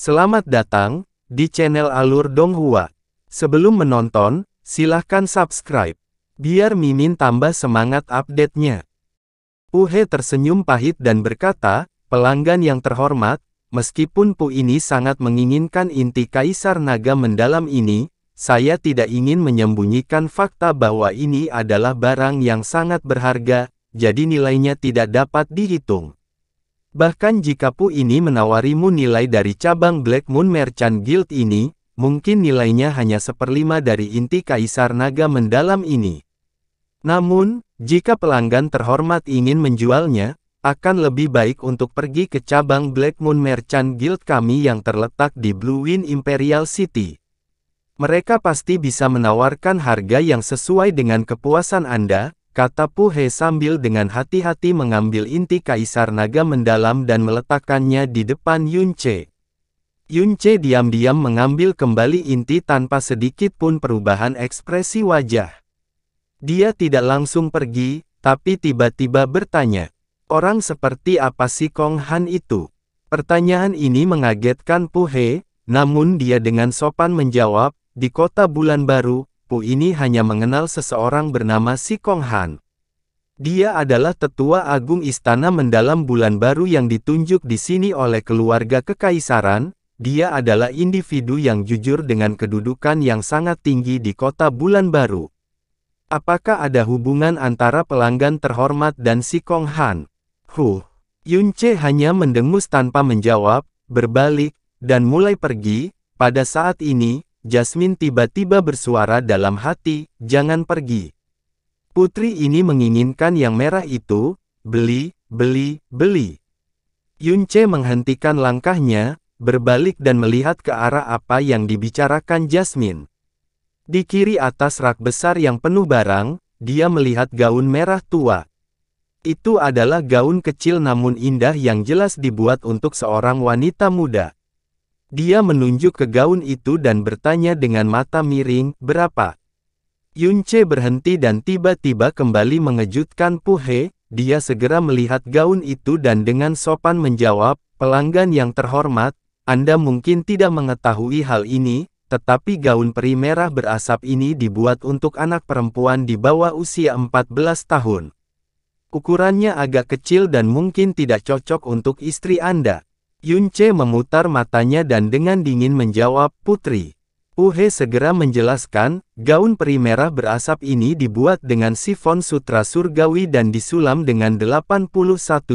Selamat datang di channel Alur Donghua. Sebelum menonton, silahkan subscribe, biar Mimin tambah semangat update-nya. Pu He tersenyum pahit dan berkata, pelanggan yang terhormat, meskipun Pu ini sangat menginginkan inti Kaisar Naga Mendalam ini, saya tidak ingin menyembunyikan fakta bahwa ini adalah barang yang sangat berharga, jadi nilainya tidak dapat dihitung. Bahkan jika Pu ini menawarimu nilai dari cabang Black Moon Merchant Guild ini, mungkin nilainya hanya 1/5 dari inti Kaisar Naga Mendalam ini. Namun, jika pelanggan terhormat ingin menjualnya, akan lebih baik untuk pergi ke cabang Black Moon Merchant Guild kami yang terletak di Blue Wind Imperial City. Mereka pasti bisa menawarkan harga yang sesuai dengan kepuasan Anda, kata Pu He sambil dengan hati-hati mengambil inti Kaisar Naga Mendalam dan meletakkannya di depan Yun Ce. Yun Ce diam-diam mengambil kembali inti tanpa sedikit pun perubahan ekspresi wajah. Dia tidak langsung pergi, tapi tiba-tiba bertanya, orang seperti apa si Kong Han itu? Pertanyaan ini mengagetkan Pu He, namun dia dengan sopan menjawab, di kota Bulan Baru, Pu ini hanya mengenal seseorang bernama si Kong Han. Dia adalah tetua agung Istana Mendalam Bulan Baru yang ditunjuk di sini oleh keluarga kekaisaran. Dia adalah individu yang jujur dengan kedudukan yang sangat tinggi di kota Bulan Baru. Apakah ada hubungan antara pelanggan terhormat dan si Kong Han? Yun Ce hanya mendengus tanpa menjawab, berbalik, dan mulai pergi. Pada saat ini, Jasmine tiba-tiba bersuara dalam hati, jangan pergi. Putri ini menginginkan yang merah itu, beli, beli, beli. Yun Ce menghentikan langkahnya, berbalik dan melihat ke arah apa yang dibicarakan Jasmine. Di kiri atas rak besar yang penuh barang, dia melihat gaun merah tua. Itu adalah gaun kecil namun indah yang jelas dibuat untuk seorang wanita muda. Dia menunjuk ke gaun itu dan bertanya dengan mata miring, berapa? Yun Ce berhenti dan tiba-tiba kembali mengejutkan Pu He. Dia segera melihat gaun itu dan dengan sopan menjawab, pelanggan yang terhormat, Anda mungkin tidak mengetahui hal ini, tetapi gaun peri merah berasap ini dibuat untuk anak perempuan di bawah usia 14 tahun. Ukurannya agak kecil dan mungkin tidak cocok untuk istri Anda. Yun Ce memutar matanya dan dengan dingin menjawab, Putri. Pu He segera menjelaskan, gaun peri merah berasap ini dibuat dengan sifon sutra surgawi dan disulam dengan 81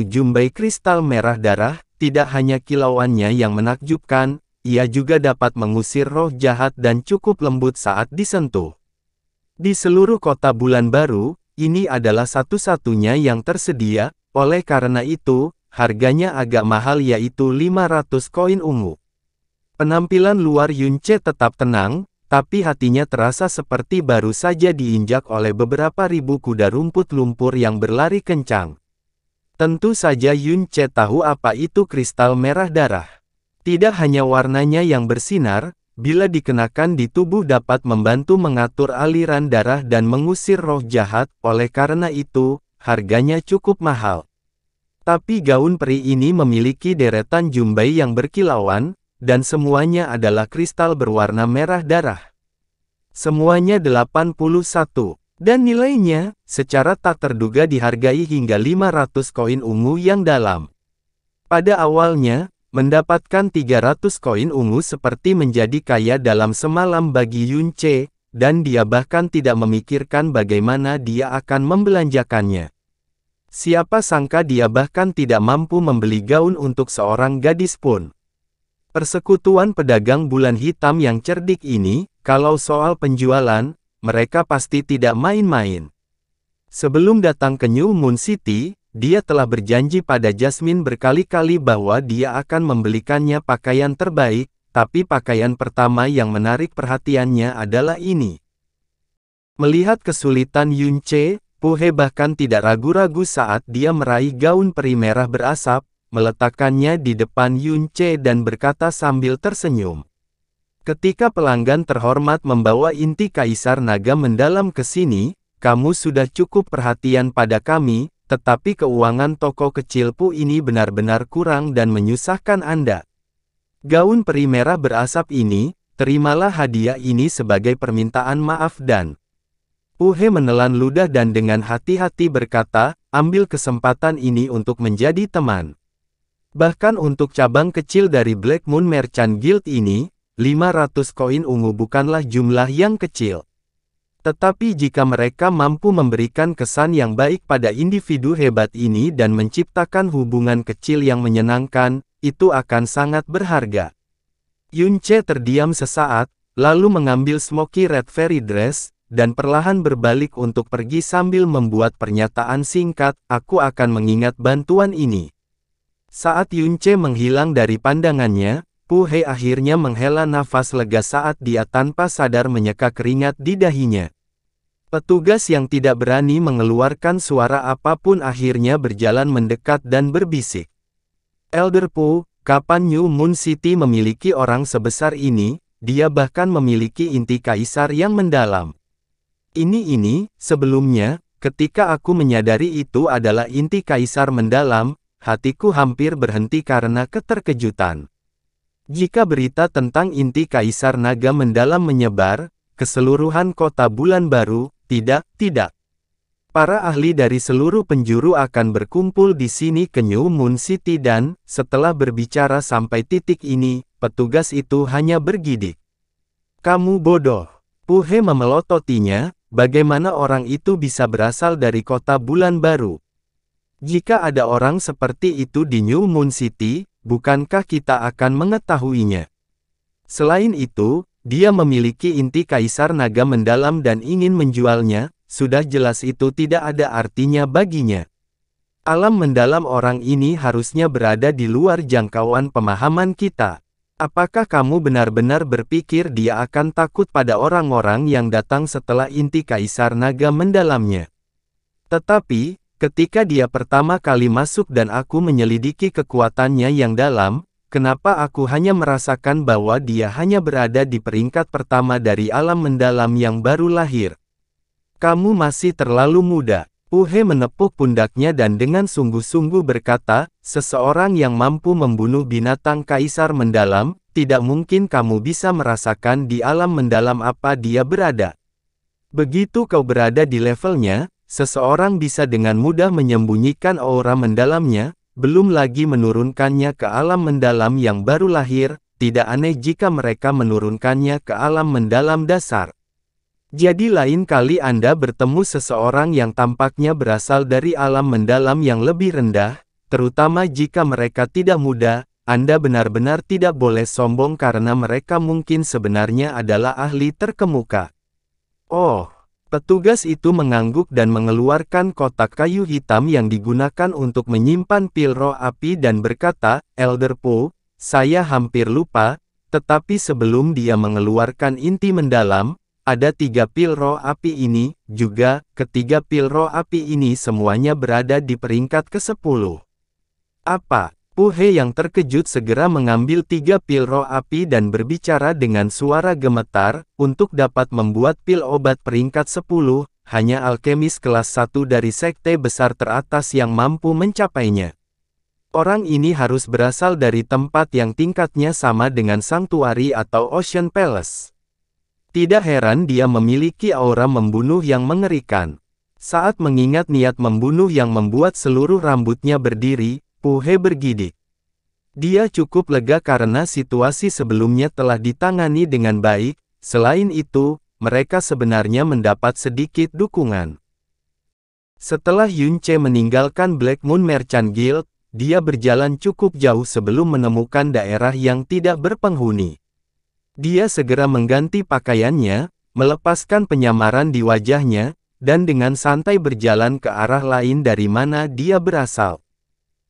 jumbai kristal merah darah. Tidak hanya kilauannya yang menakjubkan, ia juga dapat mengusir roh jahat dan cukup lembut saat disentuh. Di seluruh kota Bulan Baru, ini adalah satu-satunya yang tersedia, oleh karena itu, harganya agak mahal yaitu 500 koin ungu. Penampilan luar Yun Ce tetap tenang, tapi hatinya terasa seperti baru saja diinjak oleh beberapa ribu kuda rumput lumpur yang berlari kencang. Tentu saja Yun Ce tahu apa itu kristal merah darah. Tidak hanya warnanya yang bersinar, bila dikenakan di tubuh dapat membantu mengatur aliran darah dan mengusir roh jahat, oleh karena itu, harganya cukup mahal. Tapi gaun peri ini memiliki deretan jumbai yang berkilauan, dan semuanya adalah kristal berwarna merah darah. Semuanya 81. Dan nilainya, secara tak terduga dihargai hingga 500 koin ungu yang dalam. Pada awalnya, mendapatkan 300 koin ungu seperti menjadi kaya dalam semalam bagi Yun Ce, dan dia bahkan tidak memikirkan bagaimana dia akan membelanjakannya. Siapa sangka dia bahkan tidak mampu membeli gaun untuk seorang gadis pun. Persekutuan pedagang bulan hitam yang cerdik ini, kalau soal penjualan, mereka pasti tidak main-main. Sebelum datang ke New Moon City, dia telah berjanji pada Jasmine berkali-kali bahwa dia akan membelikannya pakaian terbaik, tapi pakaian pertama yang menarik perhatiannya adalah ini. Melihat kesulitan Yun Ce, Pu He bahkan tidak ragu-ragu saat dia meraih gaun peri merah berasap, meletakkannya di depan Yun Ce dan berkata sambil tersenyum. Ketika pelanggan terhormat membawa inti Kaisar Naga Mendalam ke sini, kamu sudah cukup perhatian pada kami, tetapi keuangan toko kecil Pu ini benar-benar kurang dan menyusahkan Anda. Gaun peri merah berasap ini, terimalah hadiah ini sebagai permintaan maaf dan Pu He menelan ludah dan dengan hati-hati berkata, ambil kesempatan ini untuk menjadi teman. Bahkan untuk cabang kecil dari Black Moon Merchant Guild ini, 500 koin ungu bukanlah jumlah yang kecil. Tetapi jika mereka mampu memberikan kesan yang baik pada individu hebat ini dan menciptakan hubungan kecil yang menyenangkan, itu akan sangat berharga. Yun Ce terdiam sesaat, lalu mengambil Smoky Red Fairy Dress, dan perlahan berbalik untuk pergi sambil membuat pernyataan singkat, aku akan mengingat bantuan ini. Saat Yun Ce menghilang dari pandangannya, Pu He akhirnya menghela nafas lega saat dia tanpa sadar menyeka keringat di dahinya. Petugas yang tidak berani mengeluarkan suara apapun akhirnya berjalan mendekat dan berbisik. Elder Pu, kapan New Moon City memiliki orang sebesar ini? Dia bahkan memiliki inti kaisar yang mendalam. Ini, sebelumnya, ketika aku menyadari itu adalah inti kaisar mendalam, hatiku hampir berhenti karena keterkejutan. Jika berita tentang inti kaisar naga mendalam menyebar, keseluruhan kota bulan baru, tidak. Para ahli dari seluruh penjuru akan berkumpul di sini ke New Moon City dan, setelah berbicara sampai titik ini, petugas itu hanya bergidik. Kamu bodoh. Pu He memelototinya. Bagaimana orang itu bisa berasal dari kota bulan baru? Jika ada orang seperti itu di New Moon City, bukankah kita akan mengetahuinya? Selain itu, dia memiliki inti kaisar naga mendalam dan ingin menjualnya, sudah jelas itu tidak ada artinya baginya. Alam mendalam orang ini harusnya berada di luar jangkauan pemahaman kita. Apakah kamu benar-benar berpikir dia akan takut pada orang-orang yang datang setelah inti kaisar naga mendalamnya? Tetapi, ketika dia pertama kali masuk dan aku menyelidiki kekuatannya yang dalam, kenapa aku hanya merasakan bahwa dia hanya berada di peringkat pertama dari alam mendalam yang baru lahir? Kamu masih terlalu muda. Pu He menepuk pundaknya dan dengan sungguh-sungguh berkata, seseorang yang mampu membunuh binatang kaisar mendalam, tidak mungkin kamu bisa merasakan di alam mendalam apa dia berada. Begitu kau berada di levelnya, seseorang bisa dengan mudah menyembunyikan aura mendalamnya, belum lagi menurunkannya ke alam mendalam yang baru lahir, tidak aneh jika mereka menurunkannya ke alam mendalam dasar. Jadi lain kali Anda bertemu seseorang yang tampaknya berasal dari alam mendalam yang lebih rendah, terutama jika mereka tidak muda, Anda benar-benar tidak boleh sombong karena mereka mungkin sebenarnya adalah ahli terkemuka. Oh, petugas itu mengangguk dan mengeluarkan kotak kayu hitam yang digunakan untuk menyimpan pil roh api dan berkata, Elder Pu, saya hampir lupa, tetapi sebelum dia mengeluarkan inti mendalam, ada 3 pil roh api ini, juga, ketiga pil roh api ini semuanya berada di peringkat ke-10. Apa? Pu He yang terkejut segera mengambil 3 pil roh api dan berbicara dengan suara gemetar, untuk dapat membuat pil obat peringkat 10, hanya alkemis kelas 1 dari sekte besar teratas yang mampu mencapainya. Orang ini harus berasal dari tempat yang tingkatnya sama dengan Sanctuary atau Ocean Palace. Tidak heran dia memiliki aura membunuh yang mengerikan. Saat mengingat niat membunuh yang membuat seluruh rambutnya berdiri, Pu He bergidik. Dia cukup lega karena situasi sebelumnya telah ditangani dengan baik, selain itu, mereka sebenarnya mendapat sedikit dukungan. Setelah Yun Ce meninggalkan Black Moon Merchant Guild, dia berjalan cukup jauh sebelum menemukan daerah yang tidak berpenghuni. Dia segera mengganti pakaiannya, melepaskan penyamaran di wajahnya, dan dengan santai berjalan ke arah lain dari mana dia berasal.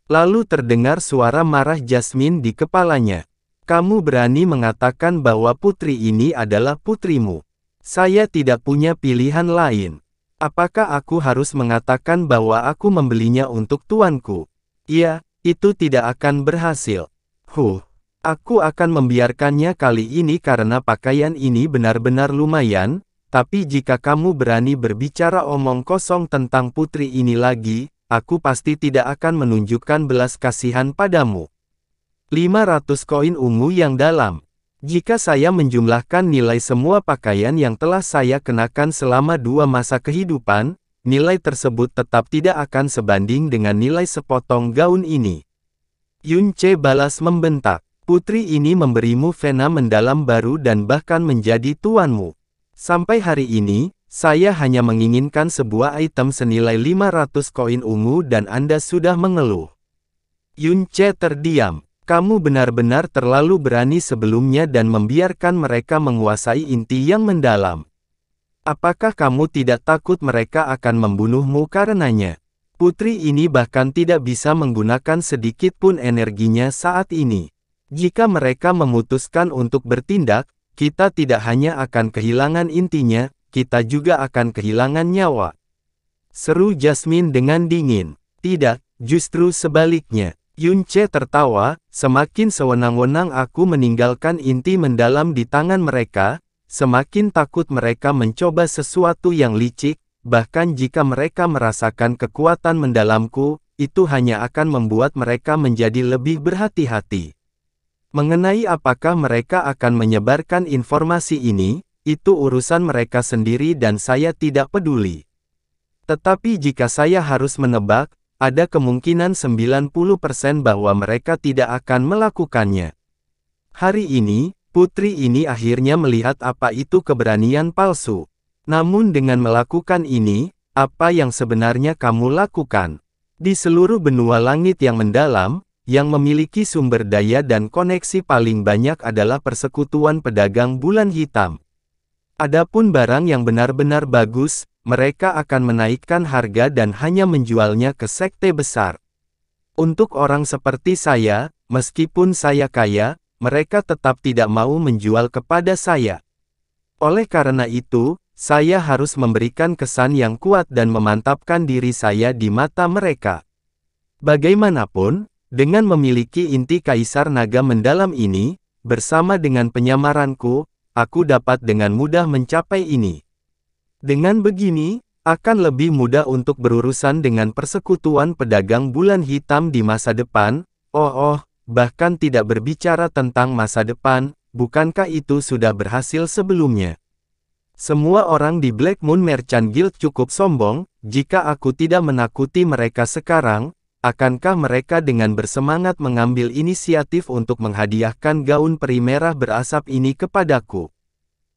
Lalu terdengar suara marah Jasmine di kepalanya. Kamu berani mengatakan bahwa putri ini adalah putrimu. Saya tidak punya pilihan lain. Apakah aku harus mengatakan bahwa aku membelinya untuk tuanku? Iya, itu tidak akan berhasil. Aku akan membiarkannya kali ini karena pakaian ini benar-benar lumayan, tapi jika kamu berani berbicara omong kosong tentang putri ini lagi, aku pasti tidak akan menunjukkan belas kasihan padamu. 500 koin ungu yang dalam. Jika saya menjumlahkan nilai semua pakaian yang telah saya kenakan selama 2 masa kehidupan, nilai tersebut tetap tidak akan sebanding dengan nilai sepotong gaun ini. Yunce balas membentak. Putri ini memberimu vena mendalam baru dan bahkan menjadi tuanmu. Sampai hari ini, saya hanya menginginkan sebuah item senilai 500 koin ungu dan Anda sudah mengeluh. Yunce terdiam. Kamu benar-benar terlalu berani sebelumnya dan membiarkan mereka menguasai inti yang mendalam. Apakah kamu tidak takut mereka akan membunuhmu karenanya? Putri ini bahkan tidak bisa menggunakan sedikit pun energinya saat ini. Jika mereka memutuskan untuk bertindak, kita tidak hanya akan kehilangan intinya, kita juga akan kehilangan nyawa. Seru Jasmine dengan dingin. Tidak, justru sebaliknya. Yunce tertawa, semakin sewenang-wenang aku meninggalkan inti mendalam di tangan mereka, semakin takut mereka mencoba sesuatu yang licik. Bahkan jika mereka merasakan kekuatan mendalamku, itu hanya akan membuat mereka menjadi lebih berhati-hati. Mengenai apakah mereka akan menyebarkan informasi ini, itu urusan mereka sendiri dan saya tidak peduli. Tetapi jika saya harus menebak, ada kemungkinan 90% bahwa mereka tidak akan melakukannya. Hari ini, putri ini akhirnya melihat apa itu keberanian palsu. Namun dengan melakukan ini, apa yang sebenarnya kamu lakukan? Di seluruh benua langit yang mendalam, yang memiliki sumber daya dan koneksi paling banyak adalah persekutuan pedagang bulan hitam. Adapun barang yang benar-benar bagus, mereka akan menaikkan harga dan hanya menjualnya ke sekte besar. Untuk orang seperti saya, meskipun saya kaya, mereka tetap tidak mau menjual kepada saya. Oleh karena itu, saya harus memberikan kesan yang kuat dan memantapkan diri saya di mata mereka. Bagaimanapun, dengan memiliki inti Kaisar Naga mendalam ini, bersama dengan penyamaranku, aku dapat dengan mudah mencapai ini. Dengan begini, akan lebih mudah untuk berurusan dengan persekutuan pedagang bulan hitam di masa depan. Bahkan tidak berbicara tentang masa depan, bukankah itu sudah berhasil sebelumnya? Semua orang di Black Moon Merchant Guild cukup sombong. Jika aku tidak menakuti mereka sekarang, akankah mereka dengan bersemangat mengambil inisiatif untuk menghadiahkan gaun peri merah berasap ini kepadaku?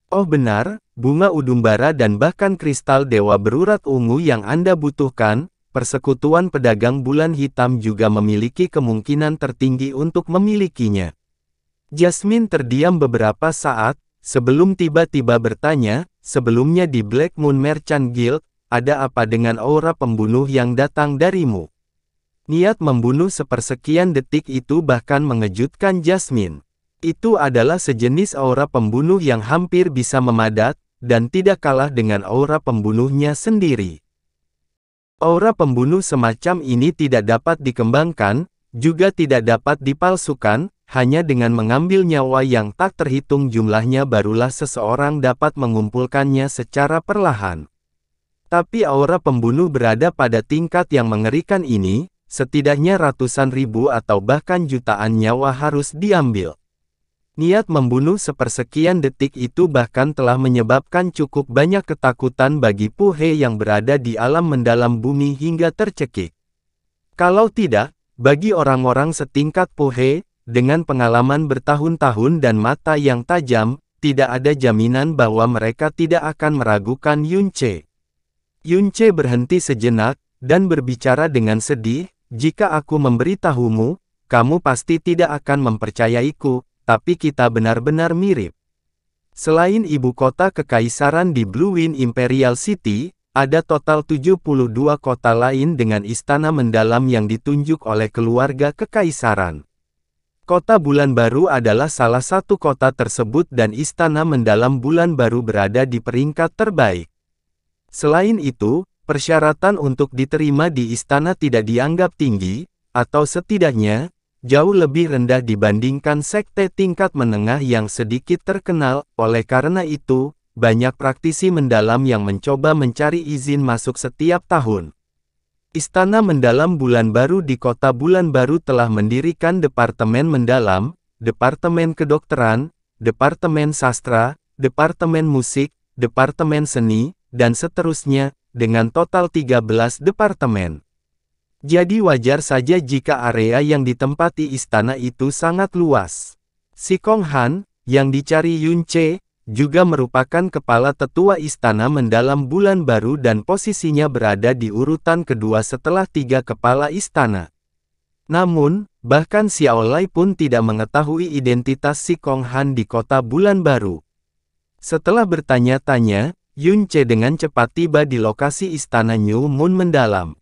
Oh benar, bunga udumbara dan bahkan kristal dewa berurat ungu yang Anda butuhkan, persekutuan pedagang bulan hitam juga memiliki kemungkinan tertinggi untuk memilikinya. Jasmine terdiam beberapa saat, sebelum tiba-tiba bertanya, sebelumnya di Black Moon Merchant Guild, ada apa dengan aura pembunuh yang datang darimu? Niat membunuh sepersekian detik itu bahkan mengejutkan Jasmine. Itu adalah sejenis aura pembunuh yang hampir bisa memadat, dan tidak kalah dengan aura pembunuhnya sendiri. Aura pembunuh semacam ini tidak dapat dikembangkan, juga tidak dapat dipalsukan. Hanya dengan mengambil nyawa yang tak terhitung jumlahnya barulah seseorang dapat mengumpulkannya secara perlahan. Tapi aura pembunuh berada pada tingkat yang mengerikan ini, setidaknya ratusan ribu atau bahkan jutaan nyawa harus diambil. Niat membunuh sepersekian detik itu bahkan telah menyebabkan cukup banyak ketakutan bagi Pu He yang berada di alam mendalam bumi hingga tercekik. Kalau tidak, bagi orang-orang setingkat Pu He, dengan pengalaman bertahun-tahun dan mata yang tajam, tidak ada jaminan bahwa mereka tidak akan meragukan Yunce. Yunce berhenti sejenak, dan berbicara dengan sedih, jika aku memberitahumu, kamu pasti tidak akan mempercayaiku, tapi kita benar-benar mirip. Selain ibu kota kekaisaran di Blue Wind Imperial City, ada total 72 kota lain dengan istana mendalam yang ditunjuk oleh keluarga kekaisaran. Kota Bulan Baru adalah salah satu kota tersebut dan istana mendalam Bulan Baru berada di peringkat terbaik. Selain itu, persyaratan untuk diterima di istana tidak dianggap tinggi, atau setidaknya, jauh lebih rendah dibandingkan sekte tingkat menengah yang sedikit terkenal. Oleh karena itu, banyak praktisi mendalam yang mencoba mencari izin masuk setiap tahun. Istana Mendalam Bulan Baru di Kota Bulan Baru telah mendirikan Departemen Mendalam, Departemen Kedokteran, Departemen Sastra, Departemen Musik, Departemen Seni, dan seterusnya, dengan total 13 departemen. Jadi wajar saja jika area yang ditempati istana itu sangat luas. Si Kong Han, yang dicari Yun Che, juga merupakan kepala tetua Istana Mendalam Bulan Baru dan posisinya berada di urutan kedua setelah 3 kepala istana. Namun, bahkan Xiao Lai pun tidak mengetahui identitas si Kong Han di Kota Bulan Baru. Setelah bertanya-tanya, Yun Che dengan cepat tiba di lokasi Istana New Moon Mendalam.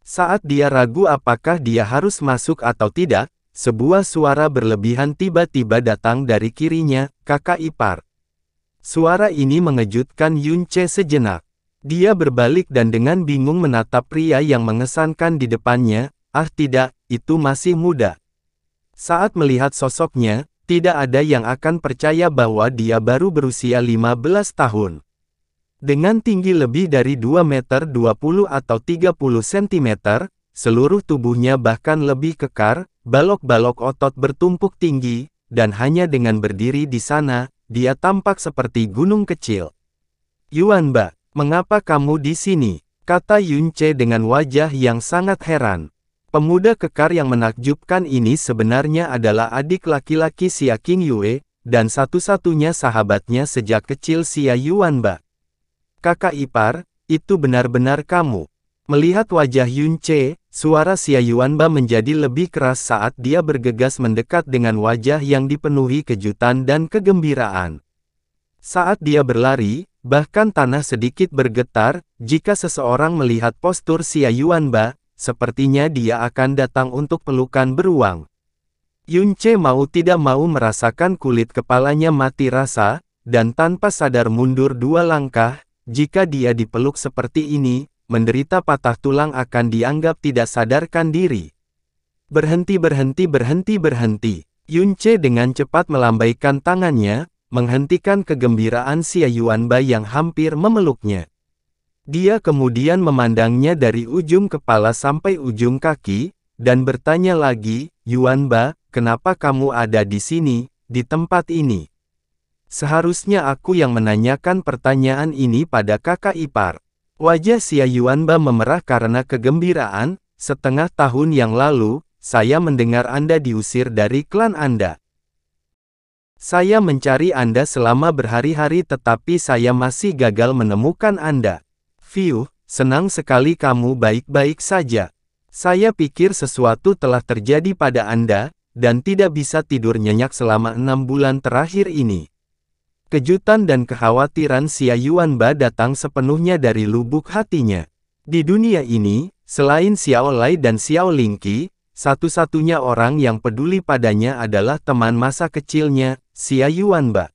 Saat dia ragu apakah dia harus masuk atau tidak, sebuah suara berlebihan tiba-tiba datang dari kirinya, kakak ipar. Suara ini mengejutkan Yun Che sejenak. Dia berbalik dan dengan bingung menatap pria yang mengesankan di depannya, tidak, itu masih muda. Saat melihat sosoknya, tidak ada yang akan percaya bahwa dia baru berusia 15 tahun. Dengan tinggi lebih dari 2 meter 20 atau 30 cm, seluruh tubuhnya bahkan lebih kekar, balok-balok otot bertumpuk tinggi, dan hanya dengan berdiri di sana, dia tampak seperti gunung kecil. Yuanba, mengapa kamu di sini? Kata Yun Che dengan wajah yang sangat heran. Pemuda kekar yang menakjubkan ini sebenarnya adalah adik laki-laki Xia King Yue, dan satu-satunya sahabatnya sejak kecil Xia Yuanba. Kakak ipar, itu benar-benar kamu. Melihat wajah Yun Che, suara Xia Yuanba menjadi lebih keras saat dia bergegas mendekat dengan wajah yang dipenuhi kejutan dan kegembiraan. Saat dia berlari, bahkan tanah sedikit bergetar, jika seseorang melihat postur Xia Yuanba, sepertinya dia akan datang untuk pelukan beruang. Yun Che mau tidak mau merasakan kulit kepalanya mati rasa, dan tanpa sadar mundur 2 langkah, jika dia dipeluk seperti ini, menderita patah tulang akan dianggap tidak sadarkan diri. Berhenti. Yun Che dengan cepat melambaikan tangannya, menghentikan kegembiraan Xia Yuanba yang hampir memeluknya. Dia kemudian memandangnya dari ujung kepala sampai ujung kaki, dan bertanya lagi, Yuanba, kenapa kamu ada di sini, di tempat ini? Seharusnya aku yang menanyakan pertanyaan ini pada kakak ipar. Wajah Xia Yuanba memerah karena kegembiraan. Setengah tahun yang lalu, saya mendengar Anda diusir dari klan Anda. Saya mencari Anda selama berhari-hari tetapi saya masih gagal menemukan Anda. Senang sekali kamu baik-baik saja. Saya pikir sesuatu telah terjadi pada Anda, dan tidak bisa tidur nyenyak selama 6 bulan terakhir ini. Kejutan dan kekhawatiran Xia Yuanba datang sepenuhnya dari lubuk hatinya. Di dunia ini, selain Xiao Lai dan Xiao Lingqi, satu-satunya orang yang peduli padanya adalah teman masa kecilnya, Xia Yuanba.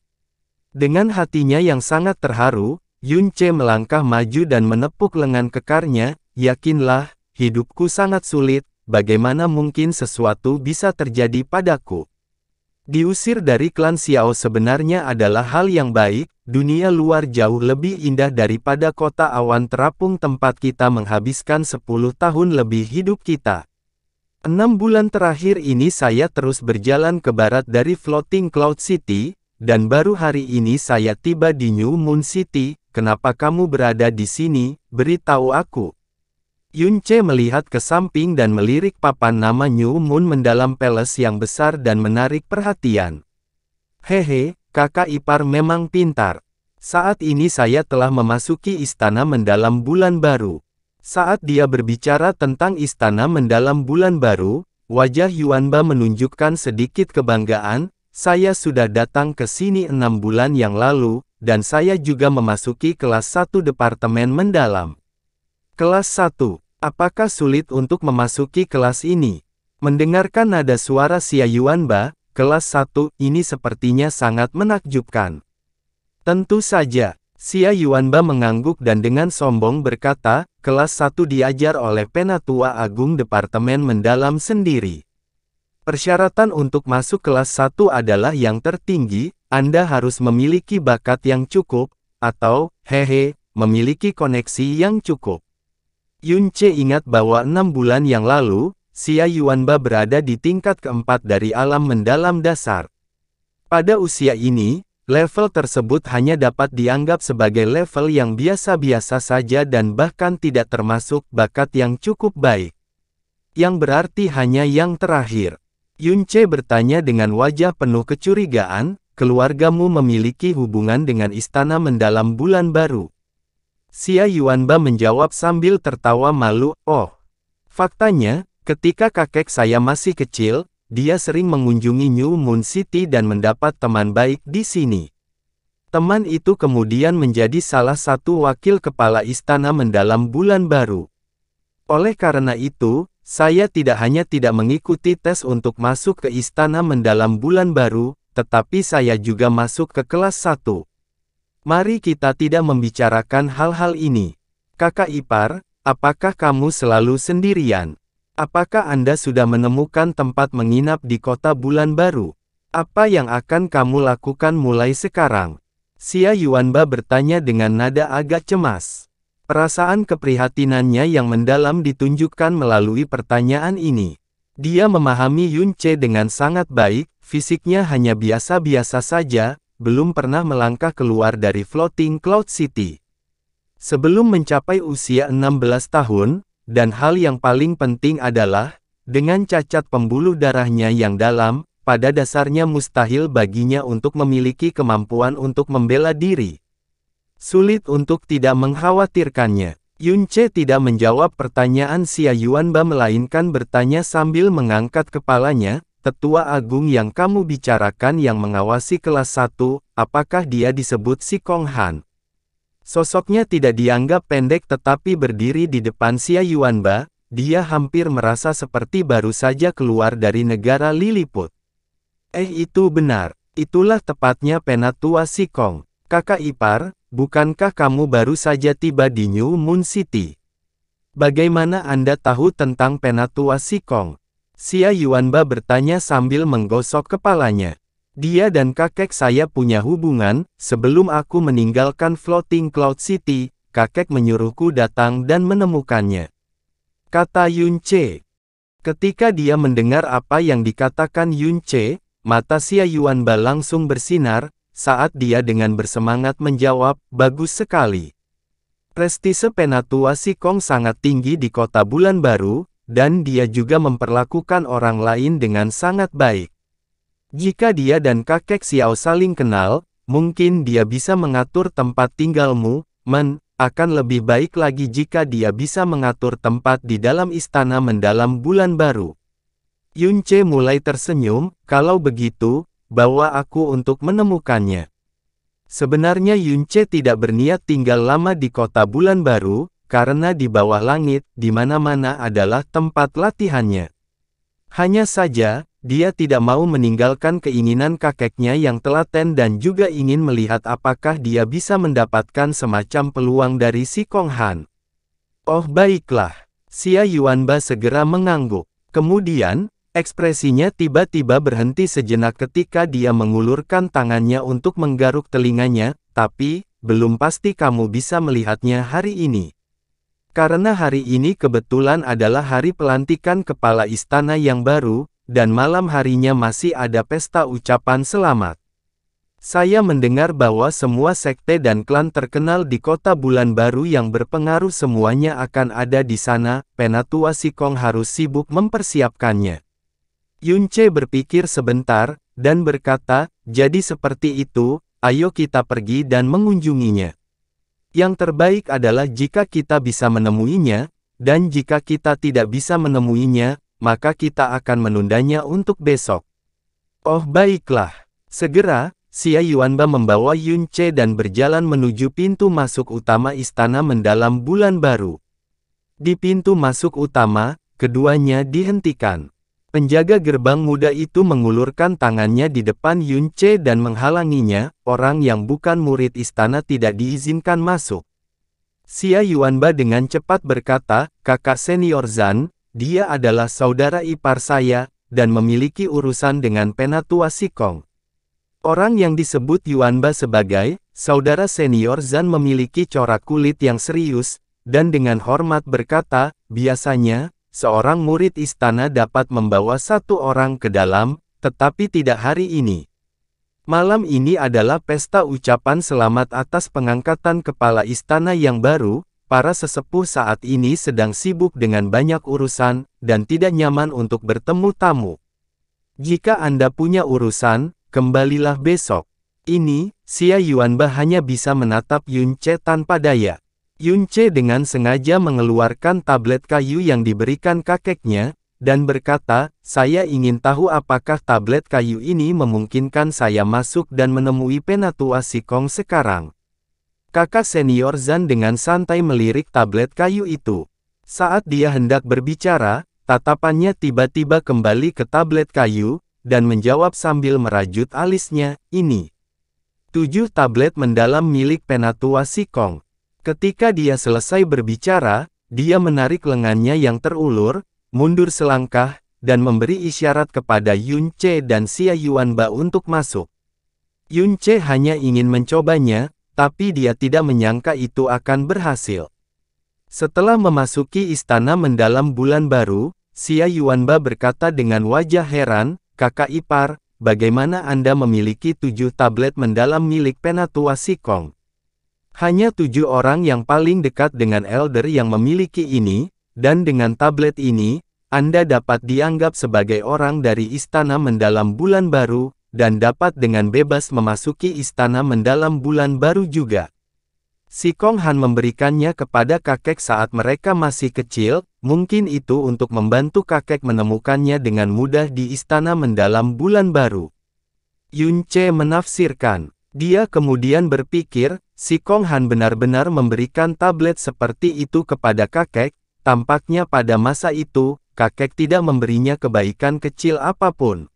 Dengan hatinya yang sangat terharu, Yun Che melangkah maju dan menepuk lengan kekarnya, yakinlah, hidupku sangat sulit, bagaimana mungkin sesuatu bisa terjadi padaku? Diusir dari klan Xiao sebenarnya adalah hal yang baik, dunia luar jauh lebih indah daripada kota awan terapung tempat kita menghabiskan 10 tahun lebih hidup kita. 6 bulan terakhir ini saya terus berjalan ke barat dari Floating Cloud City, dan baru hari ini saya tiba di New Moon City. Kenapa kamu berada di sini? Beritahu aku. Yun Che melihat ke samping dan melirik papan nama New Moon Mendalam Palace yang besar dan menarik perhatian. Hehe, kakak ipar memang pintar. Saat ini saya telah memasuki Istana Mendalam Bulan Baru. Saat dia berbicara tentang Istana Mendalam Bulan Baru, wajah Yuanba menunjukkan sedikit kebanggaan. Saya sudah datang ke sini 6 bulan yang lalu, dan saya juga memasuki kelas 1 Departemen Mendalam. Kelas 1. Apakah sulit untuk memasuki kelas ini? Mendengarkan nada suara Xia Yuanba, kelas 1 ini sepertinya sangat menakjubkan. Tentu saja, Xia Yuanba mengangguk dan dengan sombong berkata, kelas 1 diajar oleh Penatua Agung Departemen Mendalam sendiri. Persyaratan untuk masuk kelas 1 adalah yang tertinggi, Anda harus memiliki bakat yang cukup, atau, memiliki koneksi yang cukup. Yunce ingat bahwa 6 bulan yang lalu, Xia Yuanba berada di tingkat keempat dari alam mendalam dasar. Pada usia ini, level tersebut hanya dapat dianggap sebagai level yang biasa-biasa saja dan bahkan tidak termasuk bakat yang cukup baik. Yang berarti hanya yang terakhir. Yunce bertanya dengan wajah penuh kecurigaan, keluargamu memiliki hubungan dengan istana mendalam bulan baru. Xia Yuanba menjawab sambil tertawa malu, oh. Faktanya, ketika kakek saya masih kecil, dia sering mengunjungi New Moon City dan mendapat teman baik di sini. Teman itu kemudian menjadi salah satu wakil kepala istana mendalam bulan baru. Oleh karena itu, saya tidak hanya tidak mengikuti tes untuk masuk ke istana mendalam bulan baru, tetapi saya juga masuk ke kelas 1. Mari kita tidak membicarakan hal-hal ini. Kakak ipar, apakah kamu selalu sendirian? Apakah Anda sudah menemukan tempat menginap di kota bulan baru? Apa yang akan kamu lakukan mulai sekarang? Xia Yuanba bertanya dengan nada agak cemas. Perasaan keprihatinannya yang mendalam ditunjukkan melalui pertanyaan ini. Dia memahami Yunce dengan sangat baik, fisiknya hanya biasa-biasa saja, belum pernah melangkah keluar dari Floating Cloud City. Sebelum mencapai usia 16 tahun, dan hal yang paling penting adalah, dengan cacat pembuluh darahnya yang dalam, pada dasarnya mustahil baginya untuk memiliki kemampuan untuk membela diri. Sulit untuk tidak mengkhawatirkannya. Yunce tidak menjawab pertanyaan Xia Yuanba melainkan bertanya sambil mengangkat kepalanya, Tetua Agung yang kamu bicarakan yang mengawasi kelas 1, apakah dia disebut Si Kong Han? Sosoknya tidak dianggap pendek tetapi berdiri di depan Xia Yuanba, dia hampir merasa seperti baru saja keluar dari negara Lilliput. Itu benar, itulah tepatnya Penatua Si Kong. Kakak ipar, bukankah kamu baru saja tiba di New Moon City? Bagaimana Anda tahu tentang Penatua Si Kong? Xia Yuanba bertanya sambil menggosok kepalanya. Dia dan kakek saya punya hubungan, sebelum aku meninggalkan Floating Cloud City, kakek menyuruhku datang dan menemukannya. Kata Yunce. Ketika dia mendengar apa yang dikatakan Yunce, mata Xia Yuanba langsung bersinar, saat dia dengan bersemangat menjawab, bagus sekali. Prestise Penatua Si Kong sangat tinggi di kota bulan baru, dan dia juga memperlakukan orang lain dengan sangat baik. Jika dia dan kakek Xiao saling kenal, mungkin dia bisa mengatur tempat tinggalmu, akan lebih baik lagi jika dia bisa mengatur tempat di dalam istana mendalam bulan baru. Yunce mulai tersenyum, kalau begitu, bawa aku untuk menemukannya. Sebenarnya Yunce tidak berniat tinggal lama di kota bulan baru, karena di bawah langit, di mana-mana adalah tempat latihannya. Hanya saja, dia tidak mau meninggalkan keinginan kakeknya yang telaten dan juga ingin melihat apakah dia bisa mendapatkan semacam peluang dari Si Kong Han. Oh baiklah, Xia Yuanba segera mengangguk. Kemudian, ekspresinya tiba-tiba berhenti sejenak ketika dia mengulurkan tangannya untuk menggaruk telinganya, tapi, belum pasti kamu bisa melihatnya hari ini. Karena hari ini kebetulan adalah hari pelantikan kepala istana yang baru, dan malam harinya masih ada pesta ucapan selamat. Saya mendengar bahwa semua sekte dan klan terkenal di kota bulan baru yang berpengaruh semuanya akan ada di sana, Penatua Si Kong harus sibuk mempersiapkannya. Yunce berpikir sebentar, dan berkata, jadi seperti itu, ayo kita pergi dan mengunjunginya. Yang terbaik adalah jika kita bisa menemuinya, dan jika kita tidak bisa menemuinya, maka kita akan menundanya untuk besok. Oh baiklah. Segera, Xia Yuanba membawa Yunce dan berjalan menuju pintu masuk utama istana mendalam bulan baru. Di pintu masuk utama, keduanya dihentikan. Penjaga gerbang muda itu mengulurkan tangannya di depan Yunce dan menghalanginya, orang yang bukan murid istana tidak diizinkan masuk. Xia Yuanba dengan cepat berkata, kakak senior Zan, dia adalah saudara ipar saya, dan memiliki urusan dengan Penatua Si Kong. Orang yang disebut Yuanba sebagai saudara senior Zan memiliki corak kulit yang serius, dan dengan hormat berkata, biasanya, seorang murid istana dapat membawa satu orang ke dalam, tetapi tidak hari ini. Malam ini adalah pesta ucapan selamat atas pengangkatan kepala istana yang baru. Para sesepuh saat ini sedang sibuk dengan banyak urusan, dan tidak nyaman untuk bertemu tamu. Jika Anda punya urusan, kembalilah besok. Ini, Xia Yuanba hanya bisa menatap Yun Ce tanpa daya. Yun Ce dengan sengaja mengeluarkan tablet kayu yang diberikan kakeknya, dan berkata, saya ingin tahu apakah tablet kayu ini memungkinkan saya masuk dan menemui Penatua Sikong sekarang. Kakak senior Zan dengan santai melirik tablet kayu itu. Saat dia hendak berbicara, tatapannya tiba-tiba kembali ke tablet kayu, dan menjawab sambil merajut alisnya, ini 7 tablet mendalam milik Penatua Sikong. Ketika dia selesai berbicara, dia menarik lengannya yang terulur, mundur selangkah, dan memberi isyarat kepada Yun Ce dan Xia Yuanba untuk masuk. Yun Ce hanya ingin mencobanya, tapi dia tidak menyangka itu akan berhasil. Setelah memasuki istana mendalam bulan baru, Xia Yuanba berkata dengan wajah heran, kakak ipar, bagaimana Anda memiliki 7 tablet mendalam milik Penatua Sikong? Hanya 7 orang yang paling dekat dengan elder yang memiliki ini, dan dengan tablet ini, Anda dapat dianggap sebagai orang dari istana mendalam bulan baru, dan dapat dengan bebas memasuki istana mendalam bulan baru juga. Sikong Han memberikannya kepada kakek saat mereka masih kecil, mungkin itu untuk membantu kakek menemukannya dengan mudah di istana mendalam bulan baru. Yun Ce menafsirkan. Dia kemudian berpikir, Sikong Han benar-benar memberikan tablet seperti itu kepada kakek, tampaknya pada masa itu, kakek tidak memberinya kebaikan kecil apapun.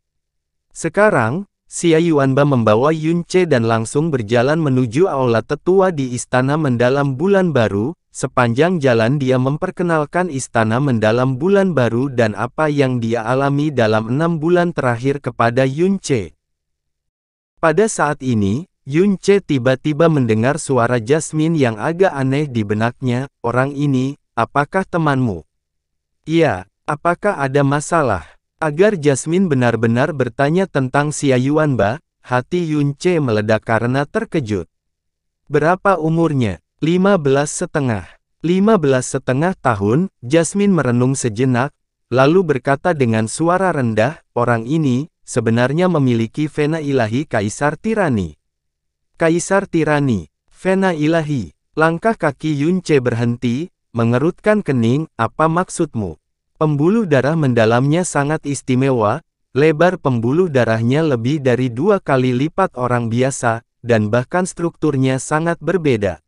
Sekarang, Xia Yuanba membawa Yun Ce dan langsung berjalan menuju aula tetua di istana mendalam bulan baru. Sepanjang jalan dia memperkenalkan istana mendalam bulan baru dan apa yang dia alami dalam 6 bulan terakhir kepada Yun Ce. Pada saat ini, Yun Ce tiba-tiba mendengar suara Jasmine yang agak aneh di benaknya. Orang ini, apakah temanmu? Iya, apakah ada masalah? Agar Jasmine benar-benar bertanya tentang Xia Yuanba, hati Yun Ce meledak karena terkejut. Berapa umurnya? 15,5. 15,5 tahun, Jasmine merenung sejenak, lalu berkata dengan suara rendah, orang ini, sebenarnya memiliki vena ilahi Kaisar Tirani. Kaisar Tirani, vena ilahi. Langkah kaki Yun Ce berhenti, mengerutkan kening, apa maksudmu? Pembuluh darah mendalamnya sangat istimewa, lebar pembuluh darahnya lebih dari 2 kali lipat orang biasa, dan bahkan strukturnya sangat berbeda.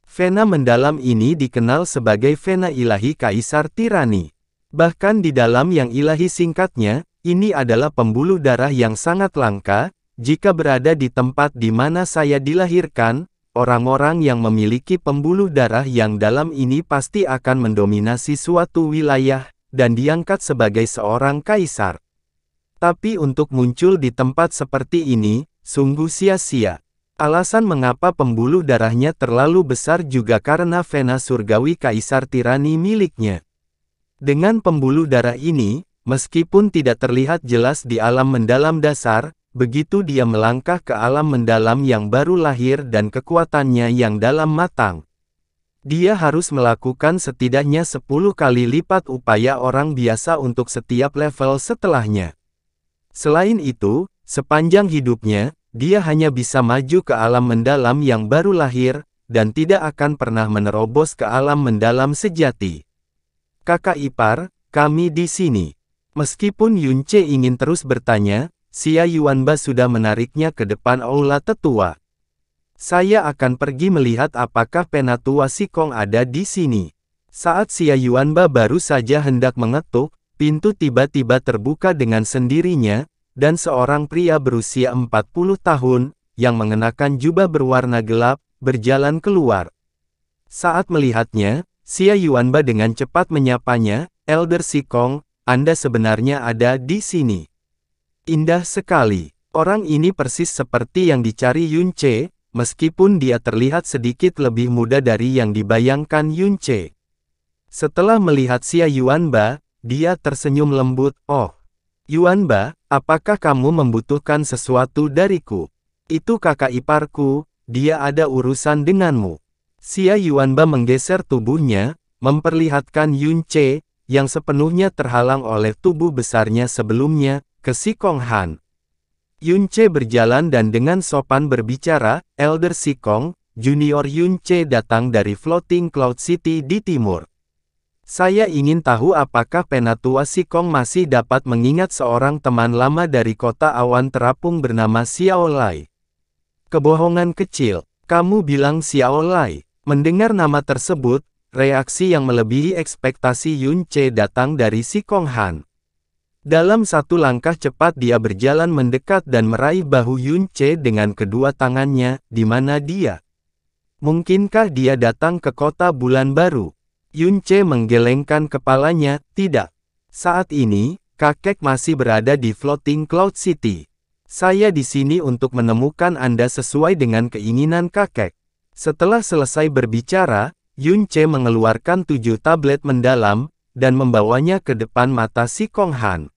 Vena mendalam ini dikenal sebagai vena ilahi Kaisar Tirani. Bahkan di dalam yang ilahi singkatnya, ini adalah pembuluh darah yang sangat langka. Jika berada di tempat di mana saya dilahirkan, orang-orang yang memiliki pembuluh darah yang dalam ini pasti akan mendominasi suatu wilayah, dan diangkat sebagai seorang kaisar. Tapi untuk muncul di tempat seperti ini, sungguh sia-sia. Alasan mengapa pembuluh darahnya terlalu besar juga karena vena surgawi Kaisar Tirani miliknya. Dengan pembuluh darah ini, meskipun tidak terlihat jelas di alam mendalam dasar, begitu dia melangkah ke alam mendalam yang baru lahir dan kekuatannya yang dalam matang, dia harus melakukan setidaknya 10 kali lipat upaya orang biasa untuk setiap level setelahnya. Selain itu, sepanjang hidupnya, dia hanya bisa maju ke alam mendalam yang baru lahir, dan tidak akan pernah menerobos ke alam mendalam sejati. Kakak ipar, kami di sini. Meskipun Yun Ce ingin terus bertanya, Xia Yuanba sudah menariknya ke depan aula tetua. Saya akan pergi melihat apakah Penatua Sikong ada di sini. Saat Xia Yuanba baru saja hendak mengetuk, pintu tiba-tiba terbuka dengan sendirinya, dan seorang pria berusia 40 tahun, yang mengenakan jubah berwarna gelap, berjalan keluar. Saat melihatnya, Xia Yuanba dengan cepat menyapanya, Elder Sikong, Anda sebenarnya ada di sini. Indah sekali. Orang ini persis seperti yang dicari Yun Ce. meskipun dia terlihat sedikit lebih muda dari yang dibayangkan Yunche. Setelah melihat Xia Yuanba, dia tersenyum lembut. "Oh, Yuanba, apakah kamu membutuhkan sesuatu dariku? Itu kakak iparku, dia ada urusan denganmu." Xia Yuanba menggeser tubuhnya, memperlihatkan Yunche, yang sepenuhnya terhalang oleh tubuh besarnya sebelumnya, ke Sikong Han. Yunche berjalan dan dengan sopan berbicara, "Elder Sikong, Junior Yunche datang dari Floating Cloud City di timur. Saya ingin tahu apakah Penatua Sikong masih dapat mengingat seorang teman lama dari kota awan terapung bernama Xiao Lai." "Kebohongan kecil, kamu bilang Xiao Lai." Mendengar nama tersebut, reaksi yang melebihi ekspektasi Yunche datang dari Sikong Han. Dalam satu langkah cepat dia berjalan mendekat dan meraih bahu Yunche dengan kedua tangannya. "Di mana dia? Mungkinkah dia datang ke kota bulan baru?" Yunche menggelengkan kepalanya. "Tidak. Saat ini, kakek masih berada di Floating Cloud City. Saya di sini untuk menemukan Anda sesuai dengan keinginan kakek." Setelah selesai berbicara, Yunche mengeluarkan 7 tablet mendalam, dan membawanya ke depan mata Sikong Han.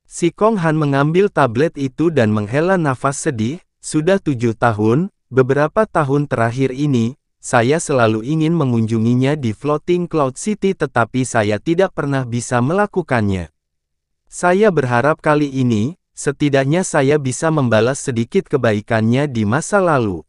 Sikong Han mengambil tablet itu dan menghela nafas sedih. "Sudah 7 tahun, beberapa tahun terakhir ini, saya selalu ingin mengunjunginya di Floating Cloud City tetapi saya tidak pernah bisa melakukannya. Saya berharap kali ini, setidaknya saya bisa membalas sedikit kebaikannya di masa lalu."